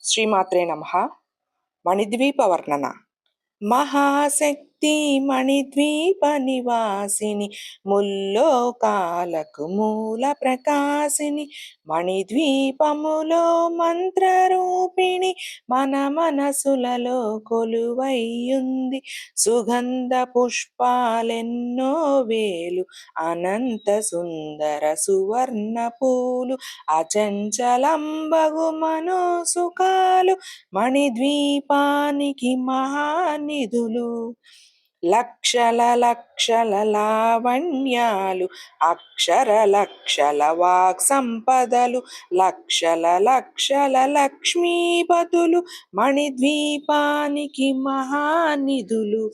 శ్రీమాత్రే నమః. మణిద్వీప వర్ణన. మహాశక్తి మణిద్వీప నివాసిని, ముల్లోకాలకు మూల ప్రకాశిని, మణిద్వీపములో మంత్రరూపిణి, మన మనసులలో కొలువైయుంది. సుగంధ పుష్పాలెన్నో వేలు, అనంత సుందర సువర్ణ పూలు, అచంచలంబగు మనోసుఖాలు, మణిద్వీపానికి మహానిధులు. లక్షల లక్షల లావణ్యాలు, అక్షర లక్షల వాక్ సంపదలు, లక్షల లక్షల లక్ష్మీపతులు, మణిద్వీపానికి మహానిధులు.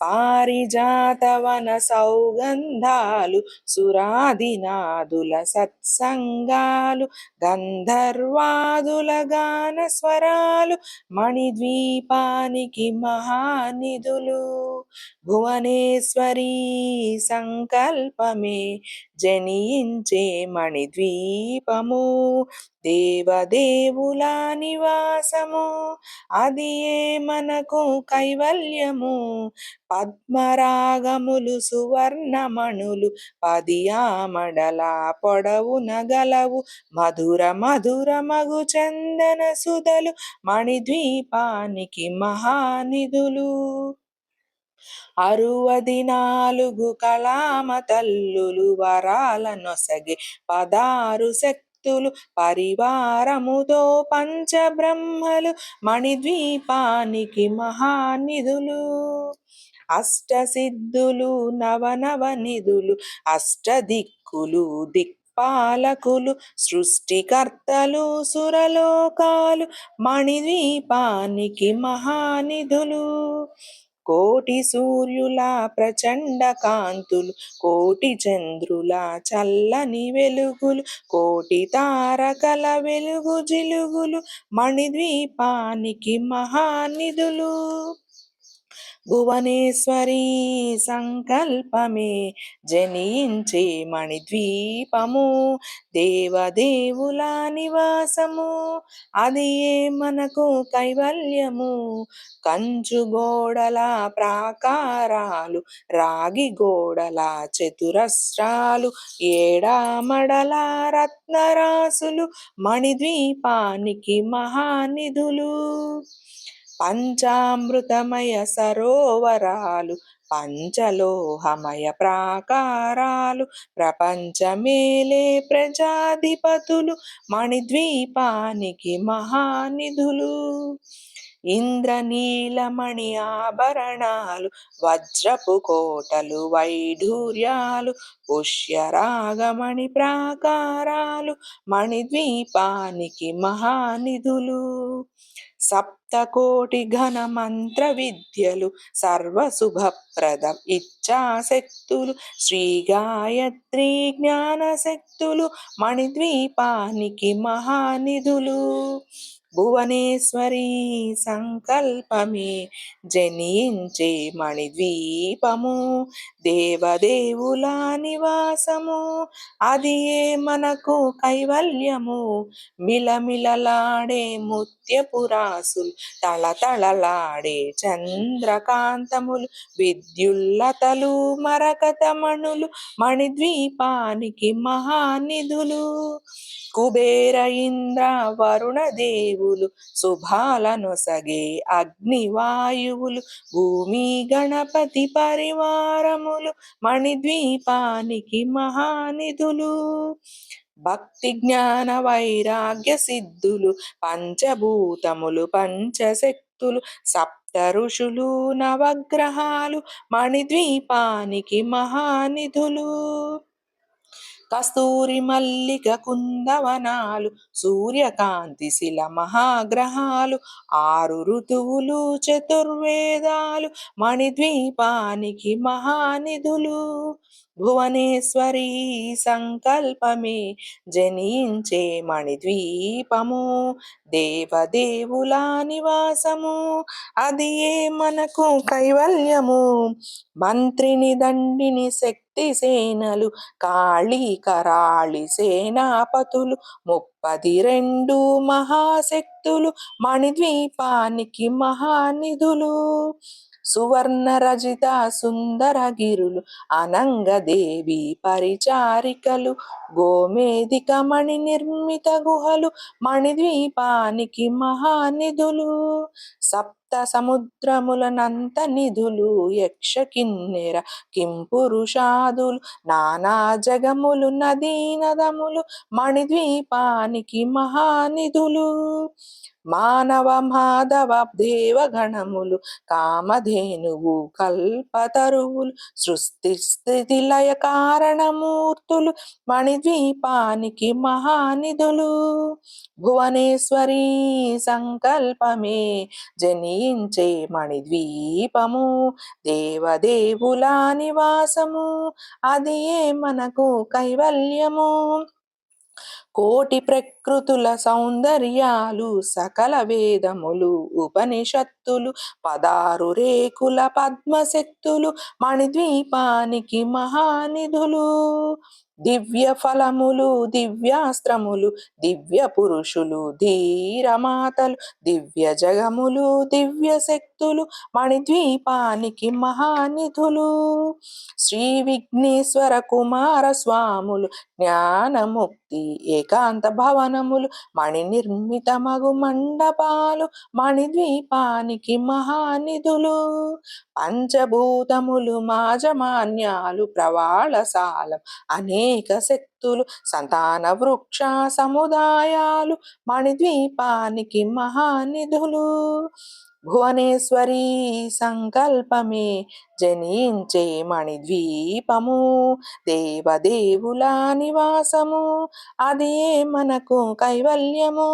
పారిజాతవన సౌగంధాలు, సురాదినాదుల సత్సంగాలు, గంధర్వాదుల గాన స్వరాలు, మణిద్వీపానికి మహానిధులు. భువనేశ్వరీ సంకల్పమే జనించే మణిద్వీపము, దేవదేవుల నివాసము, అది ఏ మనకు కైవల్యము. పద్మరాగములు సువర్ణమణులు, పదియామడల పొడవున గలవు, మధుర మధుర మగు చందన సుధలు, మణిద్వీపానికి మహానిధులు. 64 కళామ తల్లులు, వరాల నొసగే 16 శక్తులు, పరివారముతో పంచబ్రహ్మలు, మణిద్వీపానికి మహానిధులు. అష్టసిద్ధులు నవనవ నిధులు, అష్టదిక్కులు దిక్పాలకులు, సృష్టికర్తలు సురలోకాలు, మణిద్వీపానికి మహానిధులు. కోటి సూర్యుల ప్రచండ కాంతులు, కోటి చంద్రుల చల్లని వెలుగులు, కోటి తారకల వెలుగు జిలుగులు, మణిద్వీపానికి మహానిధులు. భువనేశ్వరీ సంకల్పమే జనించే మణిద్వీపము, దేవదేవుల నివాసము, అది ఏ మనకు కైవల్యము. కంచు గోడల ప్రాకారాలు, రాగి గోడల చతురస్రాలు, ఏడామడల రత్నరాసులు, మణిద్వీపానికి మహానిధులు. పంచామృతమయ సరోవరాలు, పంచలోహమయ ప్రాకారాలు, ప్రపంచమేలే ప్రజాధిపతులు, మణిద్వీపానికి మహానిధులు. ఇంద్రనీలమణి ఆభరణాలు, వజ్రపు కోటలు వైఢూర్యాలు, పుష్యరాగమణి ప్రాకారాలు, మణిద్వీపానికి మహానిధులు. సప్తకోటి ఘన మంత్ర విద్యలు, సర్వశుభప్రద ఇచ్ఛాశక్తులు, శ్రీ గాయత్రి జ్ఞానశక్తులు, మణిద్వీపానికి మహానిధులు. భువనేశ్వరీ సంకల్పమే జనించే మణిద్వీపము, దేవదేవుల నివాసము, అది ఏ మనకు కైవల్యము. మిలమిలలాడే ముత్యపురాసులు, తళతళలాడే చంద్రకాంతములు, విద్యుల్లతలు మరకతమణులు, మణిద్వీపానికి మహానిధులు. కుబేర ఇంద్ర వరుణ దేవులు, శుభాలనొసగే అగ్నివాయువులు, భూమి గణపతి పరివారములు, మణిద్వీపానికి మహానిధులు. భక్తి జ్ఞాన వైరాగ్య సిద్ధులు, పంచభూతములు పంచశక్తులు, సప్త ఋషులు నవగ్రహాలు, మణిద్వీపానికి మహానిధులు. కస్తూరి మల్లిక కుందవనాలు, సూర్యకాంతి శిల మహాగ్రహాలు, 6 ఋతువులు చతుర్వేదాలు, మణిద్వీపానికి మహానిధులు. భువనేశ్వరి సంకల్పమే జనించే మణిద్వీపము, దేవదేవుల నివాసము, అది ఏ మనకు కైవల్యము. మంత్రిని దండిని శక్తి సేనలు, కాళీ కరాళి సేనాపతులు, 32 మహాశక్తులు, మణిద్వీపానికి మహానిధులు. సువర్ణ రజిత సుందరగిరులు, అనంగదేవి పరిచారికలు, గోమేధిక మణి నిర్మిత గుహలు, మణిద్వీపానికి మహానిధులు. సప్త సముద్రములనంత నిధులు, యక్ష కిన్నెర కింపురుషాదులు, నానా జగములు నదీ నదములు, మణిద్వీపానికి మహానిధులు. మానవ మాధవ దేవగణములు, కామధేనువు కల్పతరువులు, సృష్టి స్థితి లయ కారణమూర్తులు, మణిద్వీపానికి మహానిధులు. భువనేశ్వరి సంకల్పమే జనించే మణిద్వీపము, దేవదేవుల నివాసము, అది ఏ మనకు కైవల్యము. కోటి ప్రకృతుల సౌందర్యాలు, సకల వేదములు ఉపనిషత్తులు, 16 రేకుల పద్మశక్తులు, మణిద్వీపానికి మహానిధులు. దివ్య ఫలములు, దివ్యాస్త్రములు, దివ్య పురుషులు, ధీరమాతలు, దివ్య జగములు, దివ్య శక్తులు, మణిద్వీపానికి మహానిధులు. శ్రీ విఘ్నేశ్వర కుమార స్వాములు, జ్ఞానముక్తి ఏకాంత భవనములు, మణి నిర్మిత మగు మండపాలు, మణిద్వీపానికి మహానిధులు. పంచభూతములు మాజమాన్యాలు, ప్రవాళసాలం అనేక శక్తులు, సంతాన వృక్ష సముదాయాలు, మణిద్వీపానికి మహానిధులు. భువనేశ్వరి సంకల్పమే జనించే మణిద్వీపము, దేవదేవుల నివాసము, అది ఏ మనకు కైవల్యము.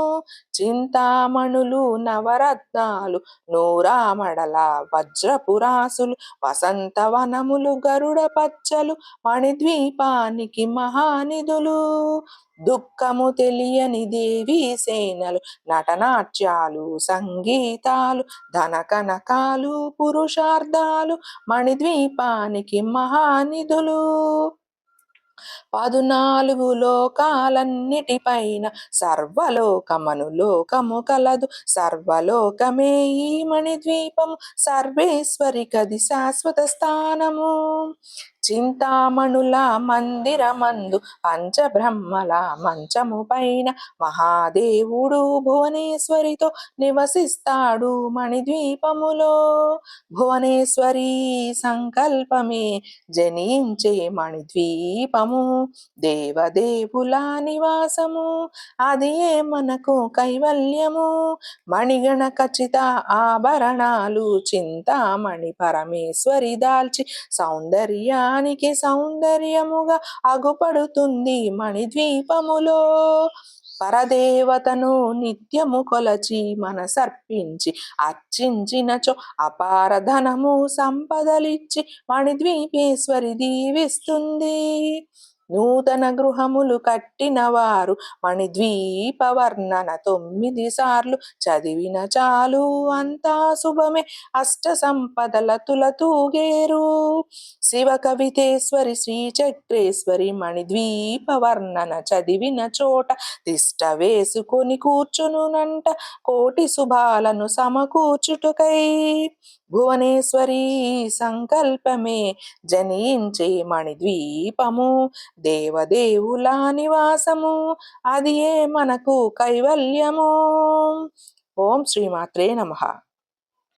చింతామణులు నవరత్నాలు, నూరామడల వజ్రపురాసులు, వసంతవనములు గరుడ పచ్చలు, మణిద్వీపానికి మహానిధులు. దుఃఖము తెలియని దేవీ సేనలు, నటనాట్యాలు సంగీతాలు, ధన కనకాలు పురుషార్థాలు, మణిద్వీపానికి మహానిధులు. 14 లోకాలన్నిటిపైన సర్వలోకమనులోకము కలదు, సర్వలోకమే ఈ మణిద్వీపము, సర్వేశ్వరికది శాశ్వత స్థానము. చింతామణుల మందిరమందు, పంచబ్రహ్మల మంచము పైన, మహాదేవుడు భువనేశ్వరితో నివసిస్తాడు మణిద్వీపములో. భువనేశ్వరి సంకల్పమే జనించే మణిద్వీపము, దేవదేవుల నివాసము, అది ఏ మనకు కైవల్యము. మణిగణ ఖచ్చిత ఆభరణాలు, చింతామణి పరమేశ్వరి దాల్చి, సౌందర్యానికి సౌందర్యముగా అగుపడుతుంది మణిద్వీపములో. పరదేవతను నిత్యము కొలచి మనసర్పించి అర్చించినచో, అపార ధనము సంపదలిచ్చి మణిద్వీపేశ్వరి దీవిస్తుంది. నూతన గృహములు కట్టిన వారు మణిద్వీప వర్ణన 9 సార్లు చదివిన చాలు, అంతా శుభమే, అష్ట సంపదల తులతూగేరు. శివ కవితేశ్వరి శ్రీచక్రేశ్వరి, మణిద్వీప వర్ణన చదివిన చోట తిష్ట వేసుకొని కూర్చునునంట, కోటి శుభాలను సమకూర్చుటకై. భువనేశ్వరి సంకల్పమే జనించే మణిద్వీపము, దేవదేవుల నివాసము, అది ఏ మనకు కైవల్యము. ఓం శ్రీమాత్రే నమః.